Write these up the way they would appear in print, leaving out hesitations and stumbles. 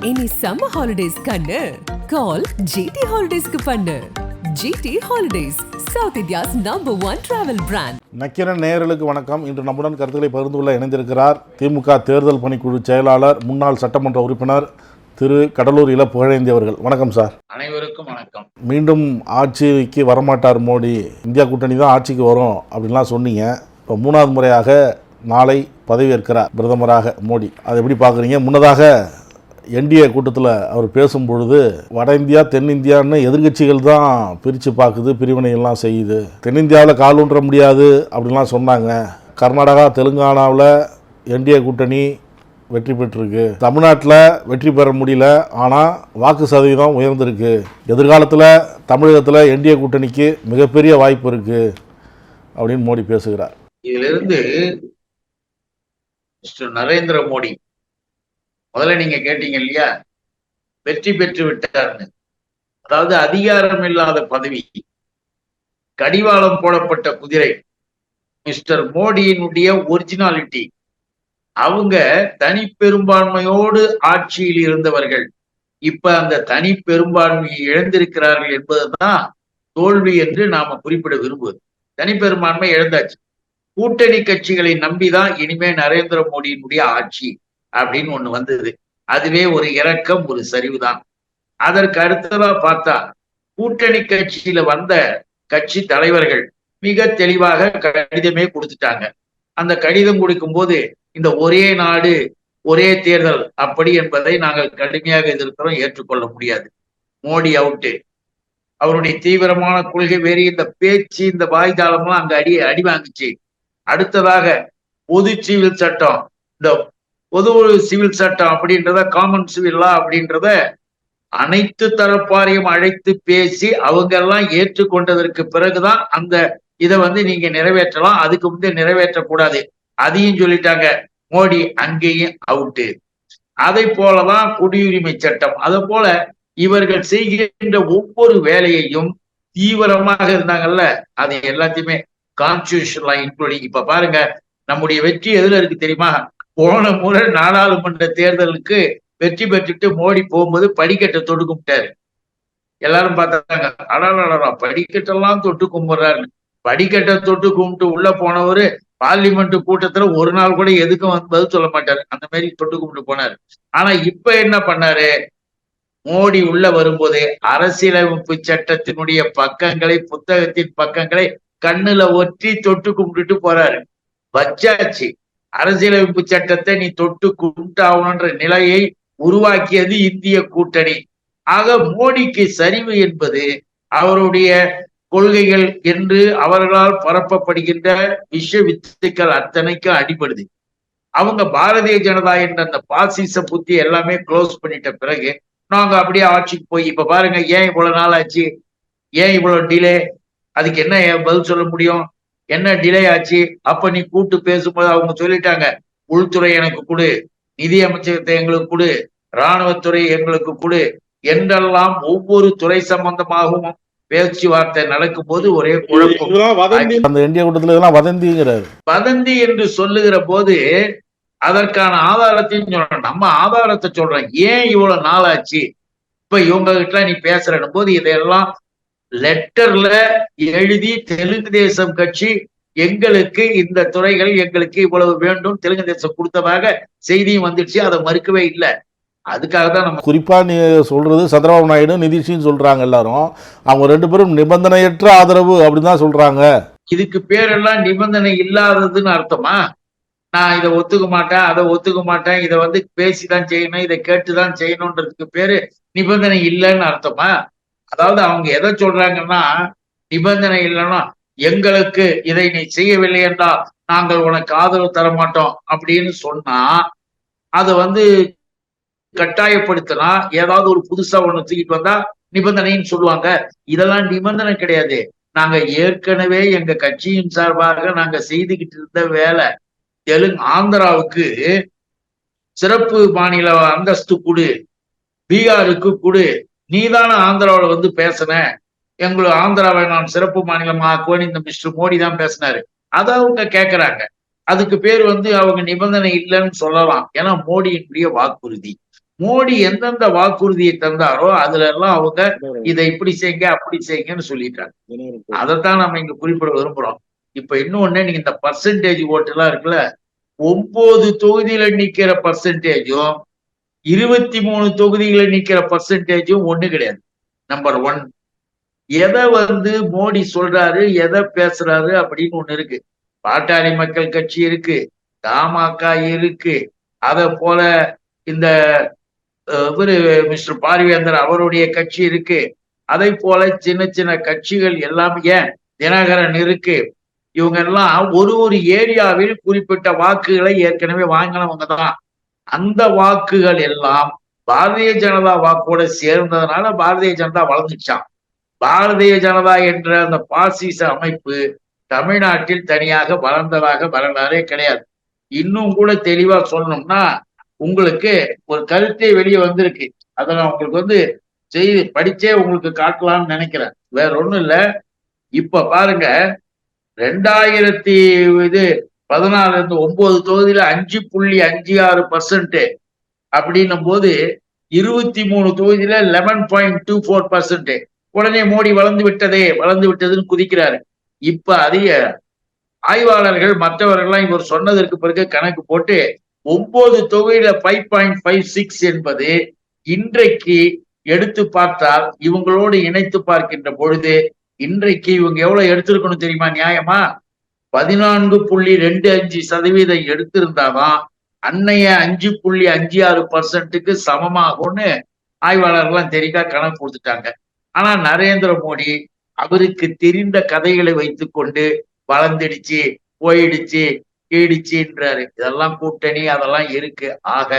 இனி summer holidays கண்ணு கால் GT ஹாலிடேஸ்க்கு பண்ணு. GT holidays, south India's #1 travel brand. Nakkheeran நேயர்களுக்கு வணக்கம். இன்று நம்முடன் கருத்துக்களை பகிர்ந்து கொள்ள இணைந்திருக்கிறார் திமுக தேர்தல் பணிக்குழு செயலாளர், முன்னாள் சட்டமன்ற உறுப்பினர் திரு கடலூர் இல புகழேந்தி அவர்கள். வணக்கம் சார். அனைவருக்கும் வணக்கம். மீண்டும் ஆட்சிக்கு வரமாட்டார் மோடி, இந்தியா கூட்டணி தான் ஆட்சிக்கு வரும் அப்படின்லாம் சொன்னீங்க. இப்போ 3வது முறையாக நாளை பதவியேற்கிறார் பிரதமராக மோடி. அதை எப்படி பார்க்குறீங்க? முன்னதாக என்டிஏ கூட்டத்தில் அவர் பேசும்பொழுது வட இந்தியா தென்னிந்தியான்னு எதிர்கட்சிகள் தான் பிரித்து பார்க்குது, பிரிவினைகள்லாம் செய்யுது. தென்னிந்தியாவில் கால் ஊன்ற முடியாது அப்படின்லாம் சொன்னாங்க. கர்நாடகா தெலுங்கானாவில் என்டிஏ கூட்டணி வெற்றி பெற்றிருக்கு, தமிழ்நாட்டில் வெற்றி பெற முடியல, ஆனால் வாக்கு சதவீதம் உயர்ந்திருக்கு. எதிர்காலத்தில் தமிழகத்தில் என்டிஏ கூட்டணிக்கு மிகப்பெரிய வாய்ப்பு இருக்குது அப்படின்னு மோடி பேசுகிறார். இதிலிருந்து மிஸ்டர் நரேந்திர மோடி முதல்ல நீங்க கேட்டீங்க இல்லையா, வெற்றி பெற்று விட்டார்னு. அதாவது அதிகாரம் இல்லாத பதவி, கடிவாளம் போடப்பட்ட குதிரை. மிஸ்டர் மோடியினுடைய ஒரிஜினாலிட்டி, அவங்க தனி பெரும்பான்மையோடு ஆட்சியில் இருந்தவர்கள் இப்ப அந்த தனி பெரும்பான்மையை இழந்திருக்கிறார்கள் என்பதுதான் தோல்வி என்று நாம குறிப்பிட விரும்புவது. தனி பெரும்பான்மை இழந்தாச்சு. கூட்டணி கட்சிகளை நம்பிதான் இனிமே நரேந்திர மோடியினுடைய ஆட்சி அப்படின்னு ஒண்ணு வந்தது. அதுவே ஒரு இறக்கம், ஒரு சரிவுதான். அதற்கு அடுத்ததா பார்த்தா கூட்டணி கட்சியில வந்த கட்சி தலைவர்கள் மிக தெளிவாக கடிதமே கொடுத்துட்டாங்க. அந்த கடிதம் கொடுக்கும் போது இந்த ஒரே நாடு ஒரே தேர்தல் அப்படி என்பதை நாங்கள் கடுமையாக எதிர்க்கிறோம், ஏற்றுக்கொள்ள முடியாது. மோடி அவுட்டு. அவருடைய தீவிரமான கொள்கை வேறு, இந்த பேச்சு, இந்த வாய்தாளம்லாம் அங்க அடி வாங்குச்சு. அடுத்ததாக பொது சிவில் சட்டம், இந்த பொது சிவில் சட்டம் அப்படின்றத, காமன் சிவில் லா அப்படின்றத அனைத்து தரப்பாரையும் அழைத்து பேசி அவங்க எல்லாம் ஏற்றுக்கொண்டதற்கு பிறகுதான் அந்த இதை நீங்க நிறைவேற்றலாம், அதுக்கு முந்தைய நிறைவேற்றக்கூடாது, அதையும் சொல்லிட்டாங்க. மோடி அங்கேயும் அவுட்டு. அதை போலதான் குடியுரிமை சட்டம். அதை போல இவர்கள் செய்கின்ற ஒவ்வொரு வேலையையும் தீவிரமாக இருந்தாங்கல்ல, அது எல்லாத்தையுமே கான்ஸ்டிடியூஷன்ல இன்க்ளூடிங். இப்ப பாருங்க, நம்முடைய வெற்றி எதுல இருக்கு தெரியுமா? போன முறை நாடாளுமன்ற தேர்தலுக்கு வெற்றி பெற்றுட்டு மோடி போகும்போது படிக்கட்டை தொட்டு கும்பிட்டாரு. எல்லாரும் பார்த்தாங்க, அடாடா படிக்கட்டெல்லாம் தொட்டு கும்பிடுறாரு. படிக்கட்டை தொட்டு கும்பிட்டு உள்ள போனவரு பார்லிமெண்ட் கூட்டத்துல ஒரு நாள் கூட எதுக்கும் பதில் சொல்ல மாட்டாரு. அந்த மாதிரி தொட்டு கும்பிட்டு போனாரு. ஆனா இப்ப என்ன பண்ணாரு? மோடி உள்ள வரும்போது அரசியலமைப்பு சட்டத்தினுடைய பக்கங்களை, புத்தகத்தின் பக்கங்களை கண்ணுல ஒற்றி தொட்டு கும்பிட்டுட்டு போறாரு. வச்சாச்சு. அரசியலமைப்பு சட்டத்தை நீ தொட்டு கும்பிட்டாகணுன்ற நிலையை உருவாக்கியது இந்திய கூட்டணி. ஆக மோடிக்கு சரிவு என்பது அவருடைய கொள்கைகள் என்று அவர்களால் பரப்பப்படுகின்ற விஷ வித்துக்கள் அத்தனைக்கும் அடிபடுது. அவங்க பாரதிய ஜனதா என்ற அந்த பாசிச புத்தி எல்லாமே க்ளோஸ் பண்ணிட்ட பிறகு நாங்க அப்படியே ஆட்சிக்கு போய் இப்ப பாருங்க, ஏன் இவ்வளவு நாள் ஆச்சு, ஏன் இவ்வளவு டிலே? அதுக்கு என்ன பதில் சொல்ல முடியும்? என்ன டிலே ஆச்சு? அப்ப நீ கூட்டு பேசும்போது அவங்க சொல்லிட்டாங்க, உள்துறை எனக்கு கொடு, நிதி அமைச்சகத்தை எங்களுக்கு கொடு, இராணுவத்துறை எங்களுக்கு கொடு என்றெல்லாம் ஒவ்வொரு துறை சம்பந்தமாகவும் பேச்சுவார்த்தை நடக்கும் போது ஒரே குழப்பம். வதந்தி என்று சொல்லுகிற போது அதற்கான ஆதாரத்தையும் சொல்றேன். நம்ம ஆதாரத்தை சொல்றேன். ஏன் இவ்வளவு நாள் ஆச்சு இப்ப இவங்க கிட்ட நீ பேசுற போது இதையெல்லாம் லெட்டர்ல எழுதி தெலுங்கு தேசம் கட்சி எங்களுக்கு இந்த துறைகள் எங்களுக்கு இவ்வளவு வேண்டும் தெலுங்கு தேசம் கொடுத்ததாக செய்தியும் வந்துடுச்சு. அதை மறுக்கவே இல்லை. அதுக்காக தான் நம்ம குறிப்பா நீ சொல்றது சந்திரபாபு நாயுடு, நிதிஷும் சொல்றாங்க. எல்லாரும் அவங்க 2 பேரும் நிபந்தனையற்ற ஆதரவு அப்படிதான் சொல்றாங்க. இதுக்கு பேரெல்லாம் நிபந்தனை இல்லாததுன்னு அர்த்தமா? நான் இதை ஒத்துக்க மாட்டேன், அதை ஒத்துக்க மாட்டேன், இதை பேசிதான் செய்யணும், இதை கேட்டுதான் செய்யணும்ன்றதுக்கு பேரு நிபந்தனை இல்லைன்னு அர்த்தமா? அதாவது அவங்க எதை சொல்றாங்கன்னா, நிபந்தனை இல்லைன்னா எங்களுக்கு இதை நீ செய்யவில்லை என்றால் நாங்கள் உனக்கு ஆதரவு தர மாட்டோம் அப்படின்னு சொன்னா, அதை கட்டாயப்படுத்தினா ஏதாவது ஒரு புதுசா ஒண்ணு தூக்கிட்டு வந்தா நிபந்தனைன்னு சொல்லுவாங்க. இதெல்லாம் நிபந்தனை கிடையாது. நாங்க ஏற்கனவே எங்க கட்சியின் சார்பாக நாங்க செய்துகிட்டு இருந்த வேலை. ஆந்திராவுக்கு சிறப்பு மாநில அந்தஸ்து கொடு, பீகாருக்கு கொடு, நீதான ஆந்திராவில பேசின, எங்களுக்கு ஆந்திராவை நான் சிறப்பு மாநிலமாக்குவேன்னு இந்த மிஸ்டர் மோடி தான் பேசினாரு. அதை அவங்க கேட்கிறாங்க. அதுக்கு பேர் அவங்க நிபந்தனை இல்லைன்னு சொல்லலாம். ஏன்னா மோடியினுடைய வாக்குறுதி. மோடி எந்தெந்த வாக்குறுதியை தந்தாரோ அதுல எல்லாம் அவங்க இதை இப்படி செய்யுங்க அப்படி செய்யுங்கன்னு சொல்லிட்டாங்க. அதைத்தான் நம்ம இங்க குறிப்பிட விரும்புறோம். இப்ப இன்னொன்னு, நீங்க இந்த பர்சன்டேஜ் ஓட்டு எல்லாம் இருக்குல்ல, 9 தொகுதியில நிக்கிற பர்சன்டேஜும் 23 தொகுதிகளை நிக்கிற பர்சன்டேஜும் ஒண்ணு கிடையாது. நம்பர் 1. எதை மோடி சொல்றாரு, எதை பேசுறாரு அப்படின்னு ஒண்ணு இருக்கு. பாட்டாளி மக்கள் கட்சி இருக்கு, தமாக இருக்கு, அத போல இந்த இவரு மிஸ்டர் பார்வேந்தர் அவருடைய கட்சி இருக்கு, அதை போல சின்ன சின்ன கட்சிகள் எல்லாம், ஏன் தினகரன் இருக்கு. இவங்க எல்லாம் ஒரு ஏரியாவில் குறிப்பிட்ட வாக்குகளை ஏற்கனவே வாங்கினவங்க தான். அந்த வாக்குகள் எல்லாம் பாரதிய ஜனதா வாக்கோட சேர்ந்ததுனால பாரதிய ஜனதா வளர்ந்துச்சான். பாரதிய ஜனதா என்ற அந்த பாசிச அமைப்பு தமிழ்நாட்டில் தனியாக வளர்ந்ததாக வரலாறே கிடையாது. இன்னும் கூட தெளிவா சொல்லணும்னா, உங்களுக்கு ஒரு கருத்தே வெளியே வந்திருக்கு. அதை நான் உங்களுக்கு செய்தி படிச்சே உங்களுக்கு காட்டலாம்னு நினைக்கிறேன். வேற ஒண்ணும் இல்ல. இப்ப பாருங்க, 2014 9 தொகுதியில 5.56% அப்படின்னும் போது 23 தொகுதியில 11.24%. உடனே மோடி வளர்ந்து விட்டதுன்னு குதிக்கிறாரு. இப்ப அதிக ஆய்வாளர்கள் மற்றவர்கள்லாம் இவர் சொன்னதற்கு பிறகு கணக்கு போட்டு 9 தொகுதியில 5.56 என்பது இன்றைக்கு எடுத்து பார்த்தால், இவங்களோடு இணைத்து பார்க்கின்ற பொழுது இன்றைக்கு இவங்க எவ்வளவு எடுத்திருக்கணும் தெரியுமா? நியாயமா 14.25% எடுத்திருந்தாதான் அன்னைய 5.56%க்கு சமமாகும்னு ஆய்வாளர்கள்லாம் தெரியா கணக்கு கொடுத்துட்டாங்க. ஆனா நரேந்திர மோடி அவருக்கு தெரிந்த கதைகளை வைத்துக் கொண்டு வளர்ந்துடுச்சு, போயிடுச்சு, கீடிச்சுன்றாரு. இதெல்லாம் கூட்டணி அதெல்லாம் இருக்கு. ஆக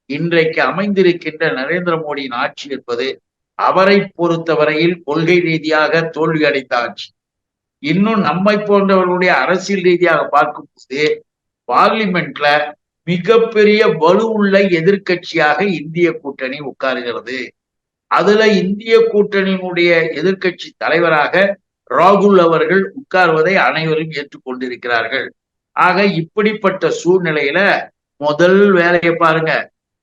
இன்றைக்கு அமைந்திருக்கின்ற நரேந்திர மோடியின் ஆட்சி என்பது அவரை பொறுத்தவரையில் கொள்கை ரீதியாக தோல்வி அடைந்த ஆட்சி. இன்னும் நம்மை போன்றவர்களுடைய அரசியல் ரீதியாக பார்க்கும்போது பார்லிமெண்ட்ல மிகப்பெரிய வலுவுள்ள எதிர்கட்சியாக இந்திய கூட்டணி உட்காருகிறது. அதுல இந்திய கூட்டணியினுடைய எதிர்கட்சி தலைவராக ராகுல் அவர்கள் உட்கார்வதை அனைவரும் ஏற்றுக்கொண்டிருக்கிறார்கள். ஆக இப்படிப்பட்ட சூழ்நிலையில முதல் வேலையை பாருங்க,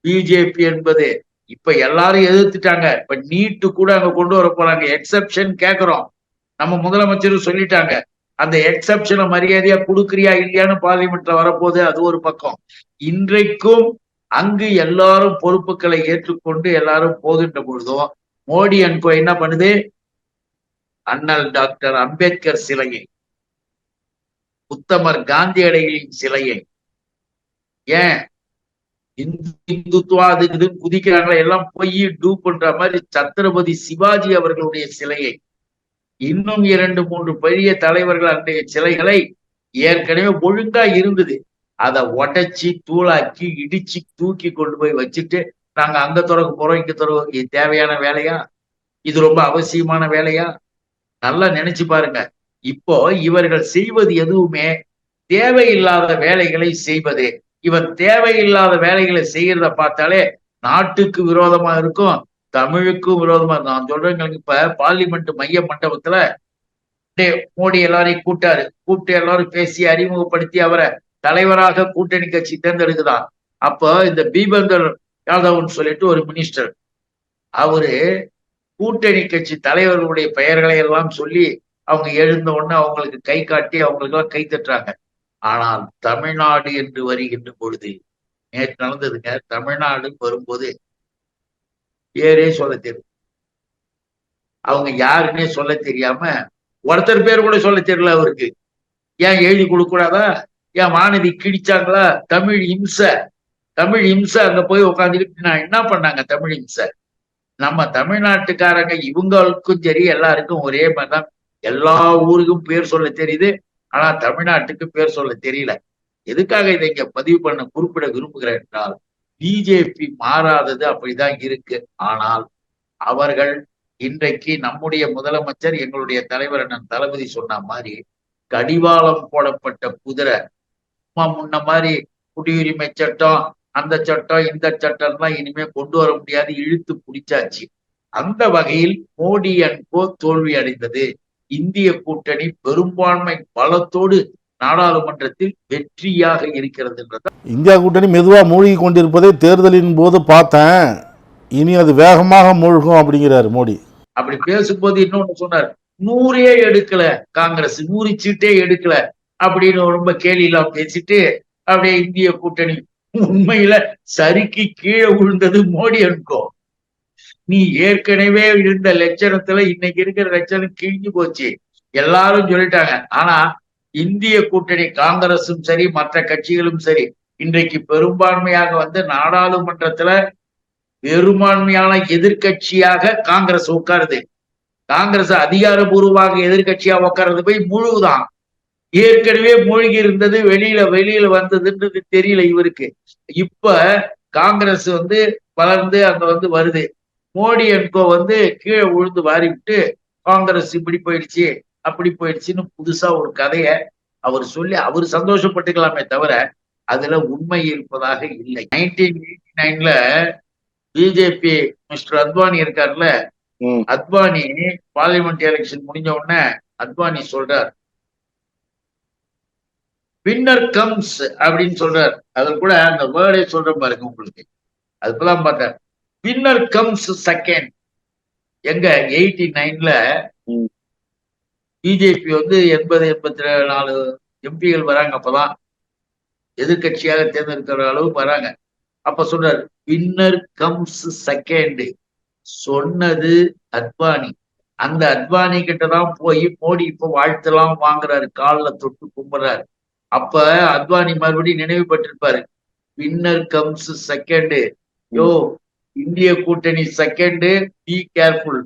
பிஜேபி என்பது இப்ப எல்லாரும் எதிர்த்துட்டாங்க. இப்ப நீட்டு கூட அங்க கொண்டு வர போறாங்க. எக்ஸப்ஷன் கேட்கிறோம். நம்ம முதலமைச்சரும் சொல்லிட்டாங்க, அந்த எக்ஸப்ஷனை மரியாதையா கொடுக்குறியா இல்லையான்னு பார்லிமெண்ட்ல வரப்போகுது. அது ஒரு பக்கம். இன்றைக்கும் அங்கு எல்லாரும் பொறுப்புகளை ஏற்றுக்கொண்டு எல்லாரும் போகின்ற பொழுதும் மோடி அன்கோ என்ன பண்ணுது? அண்ணல் டாக்டர் அம்பேத்கர் சிலையை, உத்தமர் காந்தியடிகளின் சிலையை, ஏன் இந்துத்துவா அதுக்கு குதிக்கிறாங்களா எல்லாம் போய் டூ பண்ற மாதிரி சத்ரபதி சிவாஜி அவர்களுடைய சிலையை, இன்னும் 2-3 பெரிய தலைவர்கள் அன்றைய சிலைகளை ஏற்கனவே ஒழுங்கா இருந்தது, அதை உடைச்சி தூளாக்கி இடிச்சு தூக்கி கொண்டு போய் வச்சுட்டு நாங்க அங்க திறக்க போறோம் இங்க திறக்க. இது தேவையான வேலையா? இது ரொம்ப அவசியமான வேலையா? நல்லா நினைச்சு பாருங்க. இப்போ இவர்கள் செய்வது எதுவுமே தேவையில்லாத வேலைகளை செய்வது. இவர் தேவையில்லாத வேலைகளை செய்யறத பார்த்தாலே நாட்டுக்கு விரோதமா இருக்கும், தமிழுக்கும் விரோதமா இருக்கும். நான் சொல்றேன், இப்ப பார்லிமெண்ட் மைய மண்டபத்துல மோடி எல்லாரையும் கூப்பிட்டு எல்லாரும் பேசி அறிமுகப்படுத்தி அவரை தலைவராக கூட்டணி கட்சி தேர்ந்தெடுக்குதான். அப்போ இந்த பீபந்தர் யாதவ்னு சொல்லிட்டு ஒரு மினிஸ்டர், அவரு கூட்டணி கட்சி தலைவர்களுடைய பெயர்களை எல்லாம் சொல்லி அவங்க எழுந்த உடனே அவங்களுக்கு கை காட்டி அவங்களுக்கு எல்லாம் கை தட்டுறாங்க. ஆனால் தமிழ்நாடு என்று வருகின்ற பொழுது, நேற்று நடந்ததுங்க, தமிழ்நாடு வரும்போது பேரே சொல்ல தெரியும், அவங்க யாருன்னே சொல்ல தெரியாம, ஒருத்தர் பேர் கூட சொல்ல தெரியல அவருக்கு. ஏன் எழுதி கொடுக்க கூடாதா? ஏன் வானதி கிழிச்சாங்களா? தமிழ் இம்சை அங்க போய் உட்காந்துக்கிட்டு நான் என்ன பண்ணாங்க? தமிழ் இம்சை. நம்ம தமிழ்நாட்டுக்காரங்க இவங்களுக்கும் சரி எல்லாருக்கும் ஒரே மாதிரிதான், எல்லா ஊருக்கும் பேர் சொல்ல தெரியுது, ஆனா தமிழ்நாட்டுக்கு பேர் சொல்ல தெரியல. எதுக்காக இதை இங்க பதிவு பண்ண குறிப்பிட விரும்புகிறேன் என்றால், பிஜேபி மாறாதது அப்படிதான் இருக்கு. ஆனால் அவர்கள் இன்றைக்கு நம்முடைய முதலமைச்சர் எங்களுடைய தலைவர் அண்ணன் தளபதி சொன்ன மாதிரி கடிவாளம் போடப்பட்ட குதிரை. முன்ன மாதிரி குடியுரிமை சட்டம், அந்த சட்டம், இந்த சட்டம்லாம் இனிமே கொண்டு வர முடியாது, இழுத்து பிடிச்சாச்சு. அந்த வகையில் மோடி அன்கோ தோல்வி அடைந்தது. இந்திய கூட்டணி பெரும்பான்மை பலத்தோடு நாடாளுமன்றத்தில் வெற்றியாக இருக்கிறது என்றது. இந்தியா கூட்டணி மெதுவா மூழ்கி கொண்டிருப்பதை தேர்தலின் போது பார்த்தேன். இனி அது வேகமாக மூழ்கும் அப்படிங்கிறாரு மோடி. அப்படி பேசும்போது இன்னொன்னு சொன்னார், 100 எடுக்கல காங்கிரஸ், 100 சீட்டே எடுக்கல அப்படின்னு ரொம்ப கேலியெல்லாம் பேசிட்டு அப்படியே இந்திய கூட்டணி உண்மையில சரிக்கு கீழே விழுந்தது மோடி அன்கோ. நீ ஏற்கனவே இருந்த லட்சணத்துல இன்னைக்கு இருக்கிற லட்சணம் கிழிஞ்சு போச்சு, எல்லாரும் சொல்லிட்டாங்க. ஆனா இந்திய கூட்டணி காங்கிரசும் சரி மற்ற கட்சிகளும் சரி இன்றைக்கு பெரும்பான்மையாக வந்து நாடாளுமன்றத்துல பெரும்பான்மையான எதிர்கட்சியாக காங்கிரஸ் உட்காருது. காங்கிரஸ் அதிகாரபூர்வமாக எதிர்கட்சியா உட்கார்றது போய் முழுதான். ஏற்கனவே மூழ்கி இருந்தது, வெளியில வந்ததுன்றது தெரியல இவருக்கு. இப்ப காங்கிரஸ் வந்து வளர்ந்து அங்க வந்து வருது. மோடி அன்கோ வந்து கீழே விழுந்து வாரி விட்டு காங்கிரஸ் இப்படி போயிடுச்சு அப்படி போயிடுச்சுன்னு புதுசா ஒரு கதைய அவர் சொல்லி அவர் சந்தோஷப்பட்டுக்கலாமே தவிர அதுல உண்மை இருப்பதாக இல்லை. 1989ல பிஜேபி மிஸ்டர் அத்வானி இருக்காருல்ல, அத்வானி பார்லிமெண்ட் எலெக்ஷன் முடிஞ்ச உடனே அத்வானி சொல்றார், வின்னர் கம்ஸ் அப்படின்னு சொல்றாரு. அது கூட அந்த வேர்டே சொல்ற பாருங்க உங்களுக்கு, அதுக்கெல்லாம் பார்த்தேன். Winner comes second. எங்க 89ல பிஜேபி வந்து 80-84 எம்பிகள் வராங்க, அப்பதான் எதிர்கட்சியாக தேர்ந்தெடுக்கிற அளவுக்கு வராங்க. அப்ப சொல்றாரு வின்னர் கம்ஸ் செகண்ட். சொன்னது அத்வானி. அந்த அத்வானி கிட்டதான் போய் மோடி இப்ப வாழ்த்தெல்லாம் வாங்குறாரு, காலில் தொட்டு கும்பிடுறாரு. அப்ப அத்வானி மறுபடியும் நினைவுபட்டிருப்பாரு, வின்னர் கம்ஸ் செகண்ட், யோ இந்திய கூட்டணி செகண்ட், பி கேர்ஃபுல்,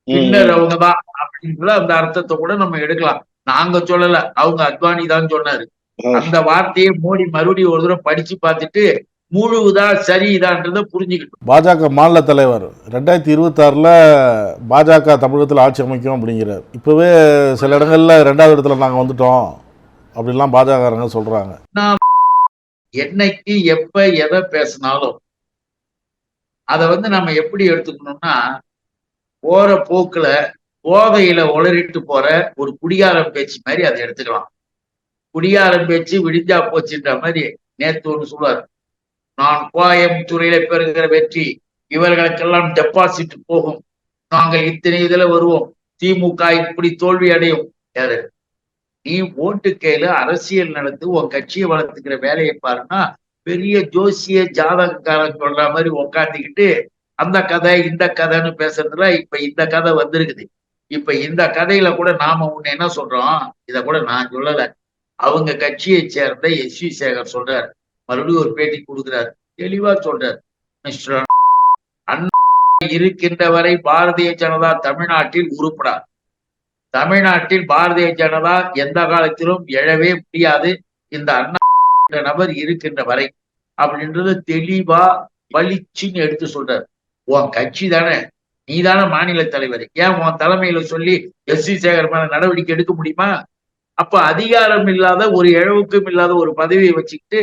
வின்னர் அவங்கதான் அப்படின்ற அந்த அர்த்தத்தை கூட நம்ம எடுக்கலாம். நாங்க சொல்லல, அவங்க அத்வானி தான் சொன்னாரு. அந்த வார்த்தையை மோடி மறுபடியும் ஒரு தடவை படிச்சு பார்த்துட்டு முழுவதா சரிதான்றத புரிஞ்சுக்கிட்டோம். பாஜக மாநில தலைவர் 2026ல் பாஜக தமிழகத்தில் ஆட்சி அமைக்கும் அப்படிங்கிறார். இப்பவே சில இடங்கள்ல 2வது இடத்துல நாங்க வந்துட்டோம் அப்படின்லாம் பாஜக சொல்றாங்க. என்னைக்கு எப்ப எதை பேசினாலும் அதை வந்து நம்ம எப்படி எடுத்துக்கணும்னா, போற போக்குல போதையில உளறிட்டு போற ஒரு குடிகாரம் பேச்சு மாதிரி அதை எடுத்துக்கலாம். குடிகாரம் பேச்சு விடிஞ்சா போச்சுன்ற மாதிரி நேத்து ஒன்று சொல்லுவார், நான் கோயம்புத்தூரில பெறுகிற வெற்றி இவர்களுக்கெல்லாம் டெபாசிட் போகும், நாங்கள் இத்தனை இதுல வருவோம், திமுக இப்படி தோல்வி அடையும். யாரு நீ ஓட்டு கையில அரசியல் நடந்து உன் கட்சியை வளர்த்துக்கிற வேலையை பாருன்னா, பெரிய ஜோசிய ஜாதகக்காரன் சொல்ற மாதிரி உக்காந்துக்கிட்டு அந்த கதை இந்த கதைன்னு பேசுறதுல இப்ப இந்த கதை வந்திருக்குது. இப்ப இந்த கதையில கூட நாம ஒண்ணு என்ன சொல்றோம், இத கூட நான் சொல்லல, அவங்க கட்சியை சேர்ந்த எஸ்.வி. சேகர் சொல்றாரு, மறுபடியும் ஒரு பேட்டி கொடுக்கிறார், தெளிவா சொல்றார், மிஸ்டர் அண்ணா இருக்கின்ற வரை பாரதிய ஜனதா தமிழ்நாட்டில் உருப்படாது, தமிழ்நாட்டில் பாரதிய ஜனதா எந்த காலத்திலும் எழவே முடியாது, இந்த அண்ணா நபர் இருக்கின்ற வரை அப்படின்றது தெளிவா பளிச்சுன்னு எடுத்து சொல்றாரு. உன் கட்சி தானே, நீ தானே மாநில தலைவர், ஏன் உன் தலைமையில சொல்லி எஸ்.வி. சேகர் மேல நடவடிக்கை எடுக்க முடியுமா? அப்ப அதிகாரம் இல்லாத ஒரு இழவுக்கும் இல்லாத ஒரு பதவியை வச்சுக்கிட்டு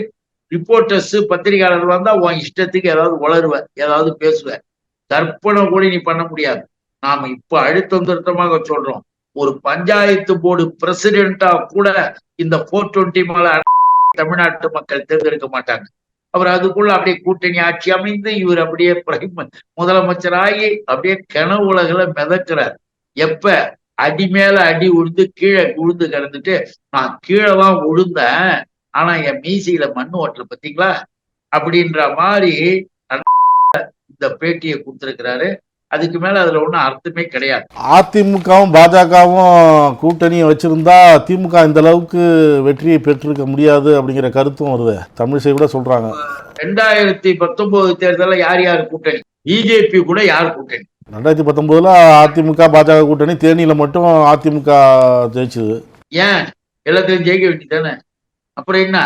ரிப்போர்ட்டர்ஸ் பத்திரிகையாளர் வந்தா உன் இஷ்டத்துக்கு ஏதாவது உளருவ, ஏதாவது பேசுவ, கற்பனை கூட நீ பண்ண முடியாது. நாம இப்ப அழுத்தம் திருத்தமாக சொல்றோம், ஒரு பஞ்சாயத்து போர்டு பிரசிடென்டா கூட இந்த 420 மேல தமிழ்நாட்டு மக்கள் தேர்ந்தெடுக்க மாட்டாங்க. அவர் அதுக்குள்ள அப்படியே கூட்டணி ஆட்சி அமைந்து இவர் அப்படியே முதலமைச்சராகி அப்படியே கனவு உலகில மிதக்கிறார். எப்ப அடி மேல அடி உழுந்து கீழே உழுந்து கிடந்துட்டு, நான் கீழே தான் உழுந்தேன் ஆனா என் மீசையில மண்ணு ஓட்டல பத்தீங்களா அப்படின்ற மாதிரி இந்த பேட்டியை கொடுத்திருக்கிறாரு. அதுக்கு மேல அதுல ஒண்ணும் அர்த்தமே கிடையாது. அதிமுகவும் பாஜகவும் கூட்டணியை வச்சிருந்தா திமுக இந்த அளவுக்கு வெற்றியை பெற்றிருக்க முடியாது அப்படிங்கிற கருத்தும் வருது, தமிழிசை கூட சொல்றாங்க. 2019 தேர்தலில் யார் யார் கூட்டணி? பிஜேபி கூட யார் கூட்டணி? 2019ல் அதிமுக பாஜக கூட்டணி, தேனியில மட்டும் அதிமுக ஜெயிச்சது. ஏன் எல்லாத்தையும் ஜெயிக்க வேண்டியதானே? அப்புறம் என்ன,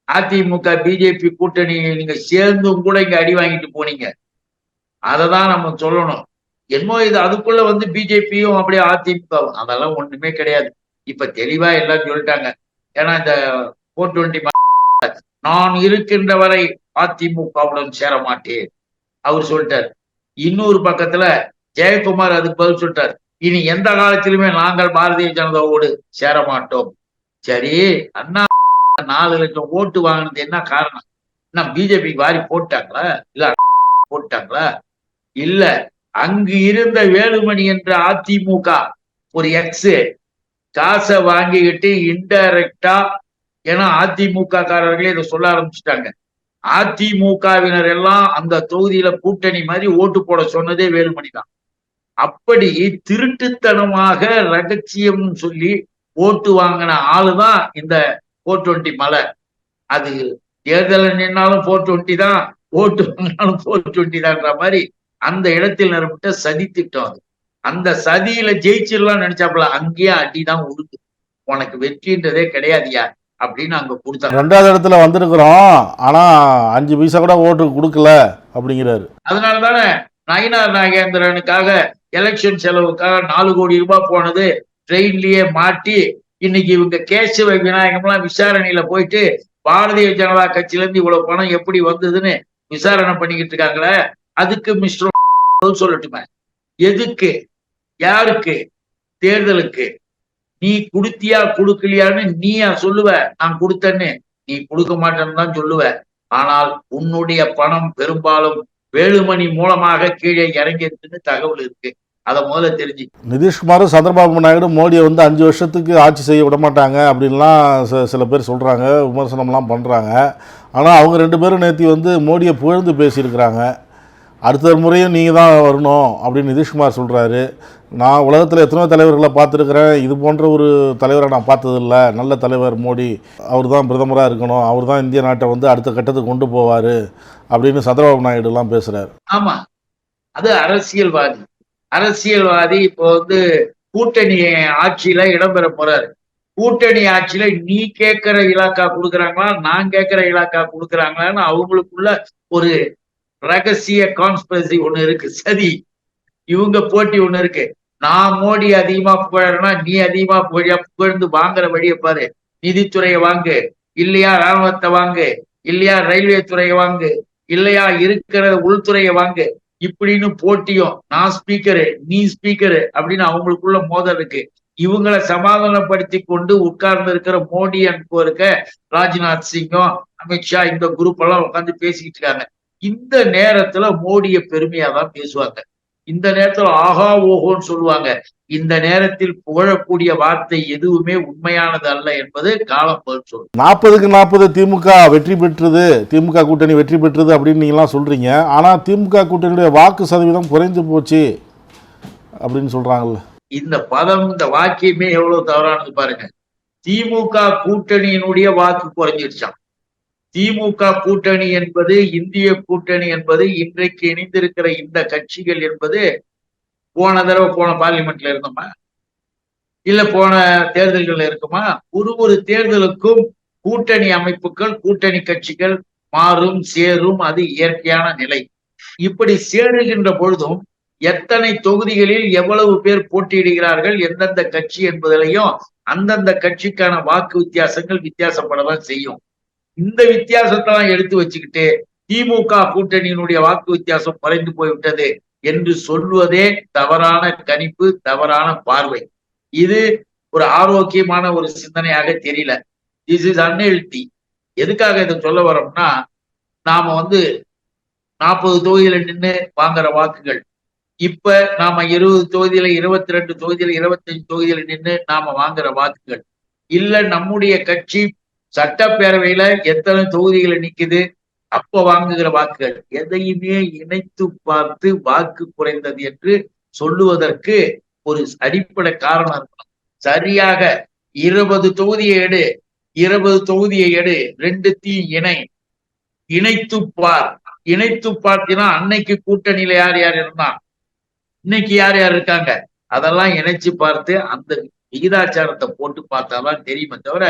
அதிமுக பிஜேபி கூட்டணி நீங்க சேர்ந்தும் கூட இங்க அடி வாங்கிட்டு போனீங்க, அததான் நம்ம சொல்லணும். என்னமோ இது அதுக்குள்ள வந்து பிஜேபியும் அப்படியே அதிமுகவும், அதெல்லாம் ஒண்ணுமே கிடையாது. இப்ப தெளிவா எல்லாம் சொல்லிட்டாங்க. ஏன்னா இந்த 420 நான் இருக்கின்ற வரை அதிமுகவுடன் சேர மாட்டேன் அவர் சொல்லிட்டார். இன்னொரு பக்கத்துல ஜெயக்குமார் அதுக்கு பதில் சொல்லிட்டார், இனி எந்த காலத்திலுமே நாங்கள் பாரதிய ஜனதாவோடு சேர மாட்டோம். சரி, அண்ணா 4 லட்சம் ஓட்டு வாங்கினது என்ன காரணம்? என்ன பிஜேபிக்கு வாரி போட்டாங்களா, இல்ல போட்டாங்களா? இல்ல, அங்கு இருந்த வேலுமணி என்ற அதிமுக ஒரு எக்ஸ் காசை வாங்கிக்கிட்டு இன்டைரக்டா, ஏன்னா அதிமுக காரர்களே இதை சொல்ல ஆரம்பிச்சுட்டாங்க, அதிமுகவினர் எல்லாம் அந்த தொகுதியில கூட்டணி மாதிரி ஓட்டு போட சொன்னதே வேலுமணி தான். அப்படி திருட்டுத்தனமாக ரகசியம் சொல்லி ஓட்டு வாங்கின ஆளுதான் இந்த 420 மலை. அது தேர்தல் நின்னாலும் 420 தான், ஓட்டு வாங்கினாலும் 420 தான்ற மாதிரி அந்த இடத்தில் நிரம்பிட்ட சதி திட்டம் அது. அந்த சதியில ஜெயிச்சிடலாம் நினைச்சாப்புல, அங்கேயே அடிதான் உடுது, உனக்கு வெற்றின்றதே கிடையாதுயா அப்படின்னு அங்க கொடுத்தாங்க. 2வது இடத்துல வந்திருக்கிறோம், ஆனா 5 பைசா கூட ஓட்டு கொடுக்கல அப்படிங்கிறாரு. அதனாலதானே நயினார் நாகேந்திரனுக்காக எலெக்ஷன் செலவுக்காக 4 கோடி ரூபாய் போனது ட்ரெயின்லயே மாட்டி, இன்னைக்கு இவங்க கேசவ விநாயகம்லாம் விசாரணையில போயிட்டு பாரதிய ஜனதா கட்சியில இருந்து இவ்வளவு பணம் எப்படி வந்ததுன்னு விசாரணை பண்ணிக்கிட்டு இருக்காங்களே. அதுக்கு மிஸ்டர் சொல்லட்டுமே, எதுக்கு, யாருக்கு? தேர்தலுக்கு. நீ கொடுத்தியா கொடுக்கலையான்னு நீயா சொல்லுவ நான் கொடுத்தேன்னு? நீ கொடுக்க மாட்டேன்னு தான் சொல்லுவ. ஆனால் உன்னுடைய பணம் பெரும்பாலும் வேலுமணி மூலமாக கீழே இறங்கிருக்குன்னு தகவல் இருக்கு. அதை முதல்ல தெரிஞ்சு. நிதிஷ்குமாரும் சந்திரபாபு நாயுடு மோடியை வந்து 5 வருஷத்துக்கு ஆட்சி செய்ய விட மாட்டாங்க அப்படின்லாம் சில பேர் சொல்கிறாங்க, விமர்சனம்லாம் பண்ணுறாங்க. ஆனால் அவங்க 2 பேரும் நேற்று வந்து மோடியை புகழ்ந்து பேசியிருக்கிறாங்க. அடுத்த முறையும் நீங்கள் தான் வரணும் அப்படின்னு நிதிஷ்குமார் சொல்கிறாரு. நான் உலகத்தில் எத்தனையோ தலைவர்களை பார்த்துருக்குறேன், இது போன்ற ஒரு தலைவரை நான் பார்த்ததில்லை, நல்ல தலைவர் மோடி, அவர் தான் பிரதமராக இருக்கணும், அவர் தான் இந்திய நாட்டை வந்து அடுத்த கட்டத்துக்கு கொண்டு போவார் அப்படின்னு சந்திரபாபு நாயுடுலாம் பேசுகிறார். ஆமாம், அது அரசியல்வாதி. அரசியல்வாதி இப்போ வந்து கூட்டணி ஆட்சியில இடம்பெற போறாரு. கூட்டணி ஆட்சியில நீ கேட்கிற இலாக்கா கொடுக்குறாங்களா, நான் கேட்கிற இலாக்கா கொடுக்குறாங்களான்னு அவங்களுக்குள்ள ஒரு ரகசிய கான்ஸ்பிரசி ஒண்ணு இருக்கு, சதி. இவங்க போட்டி ஒண்ணு இருக்கு. நான் மோடி அதிகமா புகழறேன்னா நீ அதிகமா புகழ்ந்து வாங்குற வழியை பாரு. நிதித்துறையை வாங்கு, இல்லையா ராணுவத்தை வாங்கு, இல்லையா ரயில்வே துறையை வாங்கு, இல்லையா இருக்கிற உள்துறையை வாங்கு, இப்படின்னு போட்டியும் நான் ஸ்பீக்கரு நீ ஸ்பீக்கரு அப்படின்னு அவங்களுக்குள்ள மோதல் இருக்கு. இவங்களை சமாதானப்படுத்தி கொண்டு உட்கார்ந்து இருக்கிற மோடி அனுப்ப இருக்க ராஜ்நாத் சிங்கும் அமித்ஷா இந்த குரூப் எல்லாம் உட்காந்து பேசிக்கிட்டு இருக்காங்க. இந்த நேரத்துல மோடிய பெருமையா தான் பேசுவாங்க. இந்த நேரத்துல ஆஹா ஓஹோன்னு சொல்லுவாங்க. இந்த நேரத்தில் புகழக்கூடிய வார்த்தை எதுவுமே உண்மையானது அல்ல என்பது காலம் பதில் சொல்லும். 40க்கு 40 திமுக வெற்றி பெற்றது, திமுக கூட்டணி வெற்றி பெற்றது அப்படின்னு நீங்களாம் சொல்றீங்க. ஆனா திமுக கூட்டணியுடைய வாக்கு சதவீதம் குறைந்து போச்சு அப்படின்னு சொல்றாங்கல்ல. இந்த பதம், இந்த வாக்கியமே எவ்வளவு தவறானது பாருங்க. திமுக கூட்டணியினுடைய வாக்கு குறைஞ்சிருச்சான். திமுக கூட்டணி என்பது, இந்திய கூட்டணி என்பது, இன்றைக்கு இணைந்திருக்கிற இந்த கட்சிகள் என்பது போன தடவை போன பார்லிமெண்ட்ல இருந்தோமா, இல்ல போன தேர்தல்கள்ல இருக்குமா? ஒரு தேர்தலுக்கும் கூட்டணி அமைப்புகள், கூட்டணி கட்சிகள் மாறும் சேரும், அது இயற்கையான நிலை. இப்படி சேருகின்ற பொழுதும் எத்தனை தொகுதிகளில் எவ்வளவு பேர் போட்டியிடுகிறார்கள், எந்தெந்த கட்சி என்பதிலையும் அந்தந்த கட்சிக்கான வாக்கு வித்தியாசங்கள் வித்தியாசப்படதான் செய்யும். இந்த வித்தியாசத்தெல்லாம் எடுத்து வச்சுக்கிட்டு திமுக கூட்டணியினுடைய வாக்கு வித்தியாசம் குறைந்து போய்விட்டது என்று சொல்வதே தவறான கணிப்பு, தவறான பார்வை. இது ஒரு ஆரோக்கியமான ஒரு சிந்தனையாக தெரியல. This is unhealthy. எதுக்காக இதை சொல்ல வரோம்னா, நாம வந்து 40 தொகுதியில நின்று வாங்குற வாக்குகள், இப்ப நாம 20 தொகுதியில, 22 தொகுதியில, 25 தொகுதியில நின்று நாம வாங்குற வாக்குகள், இல்ல நம்முடைய கட்சி சட்டப்பேரவையில எத்தனை தொகுதிகளை நிக்குது அப்ப வாங்குகிற வாக்குகள், எதையுமே இணைத்து பார்த்து வாக்கு குறைந்தது என்று சொல்லுவதற்கு ஒரு அடிப்படை காரணம் இருக்கும். சரியாக 20 தொகுதியை எடு, 20 தொகுதியை எடு, 2த்தையும் இணைத்து பார். இணைத்து பார்த்தினா அன்னைக்கு கூட்டணியில யார் யார் இருந்தான், இன்னைக்கு யார் யார் இருக்காங்க, அதெல்லாம் இணைச்சு பார்த்து அந்த விகிதாச்சாரத்தை போட்டு பார்த்தாதான் தெரியுமே தவிர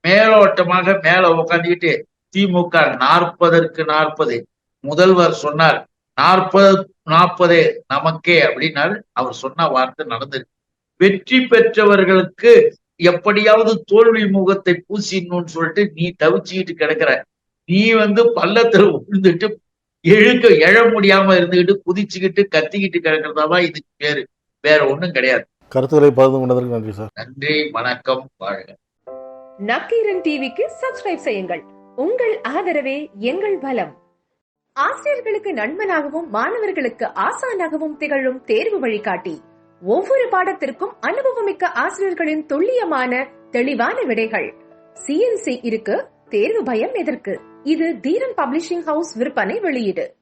மேலோட்டமாக மேல உட்காந்துக்கிட்டு திமுக 40க்கு 40 முதல்வர் சொன்னார், 40 நமக்கே அப்படின்னாரு. அவர் சொன்ன வார்த்தை நடந்திருக்கு. வெற்றி பெற்றவர்களுக்கு எப்படியாவது தோல்வி முகத்தை பூசிடணும்னு சொல்லிட்டு நீ தவிச்சுக்கிட்டு கிடக்குற. நீ வந்து பள்ளத்துல விழுந்துட்டு எழ முடியாம இருந்துகிட்டு குதிச்சுக்கிட்டு கத்திக்கிட்டு கிடக்கிறதாதான் இதுக்கு பேரு, வேற ஒண்ணும் கிடையாது. கருத்துக்களை பகிர்ந்து கொண்டதற்கு நன்றி சார். நன்றி, வணக்கம், வாழ்க. நக்கீரன் டிவிக்கு சப்ஸ்கிரைப் செய்யுங்கள். உங்கள் ஆதரவே எங்கள் பலம். ஆசிரியர்களுக்கு நண்பனாகவும் மாணவர்களுக்கு ஆசானாகவும் திகழும் தேர்வு வழிகாட்டி. ஒவ்வொரு பாடத்திற்கும் அனுபவமிக்க ஆசிரியர்களின் துல்லியமான தெளிவான விடைகள். CNC இருக்கு, தேர்வு பயம் எதற்கு? இது தீரன் பப்ளிஷிங் ஹவுஸ் விற்பனை வெளியீடு.